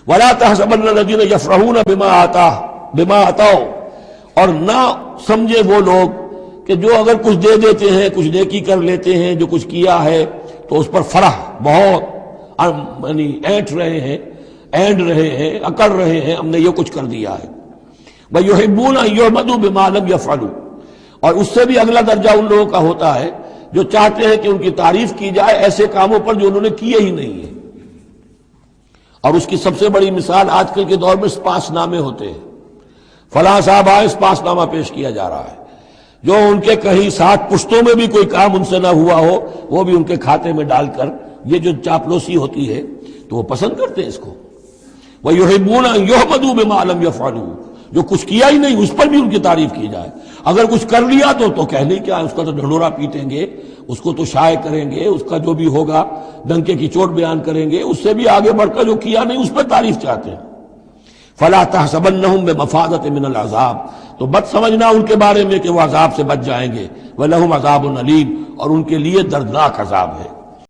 ولا تحسبن الذين يفرحون بما آتاهم، اور نہ سمجھے وہ لوگ کہ جو اگر کچھ دے دیتے ہیں، کچھ نیکی کر لیتے ہیں، جو کچھ کیا ہے تو اس پر فرح بہت یعنی اینٹ رہے ہیں، اینڈ رہے ہیں، اکڑ رہے ہیں، ہم نے یہ کچھ کر دیا ہے۔ وَيُحِبُّونَ أَن يُحْمَدُوا بِمَا لَمْ يَفْعَلُوا، اور اس سے بھی اگلا درجہ ان لوگوں کا ہوتا ہے جو چاہتے ہیں کہ ان کی تعریف کی جائے ایسے کاموں پر جو انہوں نے کیے ہی نہیں ہیں۔ اور اس کی سب سے بڑی مثال آج کل کے دور میں سپاس نامے ہوتے ہیں، فلاں صاحب آئے سپاس نامہ پیش کیا جا رہا ہے، جو ان کے کہیں ساتھ پشتوں میں بھی کوئی کام ان سے نہ ہوا ہو وہ بھی ان کے کھاتے میں ڈال کر، یہ جو چاپلوسی ہوتی ہے تو وہ پسند کرتے ہیں اس کو۔ وَيُحِبُّونَ أَن يُحْمَدُوا بِمَا لَمْ يَفْعَلُوا، جو کچھ کیا ہی نہیں اس پر بھی ان کی تعریف کی جائے، اگر کچھ کر لیا تو کہنے کیا، اس کا تو ڈھنڈورا پیٹیں گے، اس کو تو شائع کریں گے، اس کا جو بھی ہوگا ڈنکے کی چوٹ بیان کریں گے، اس سے بھی آگے بڑھ کر جو کیا نہیں اس پر تعریف چاہتے ہیں۔ فَلَا تَحْسَبَنَّهُم بِمَفَازَةٍ مِّنَ الْعَذَابِ، تو مت سمجھنا ان کے بارے میں کہ وہ عذاب سے بچ جائیں گے، وَلَهُمْ عَذَابٌ أَلِيمٌ، اور ان کے لیے دردناک عذاب ہے۔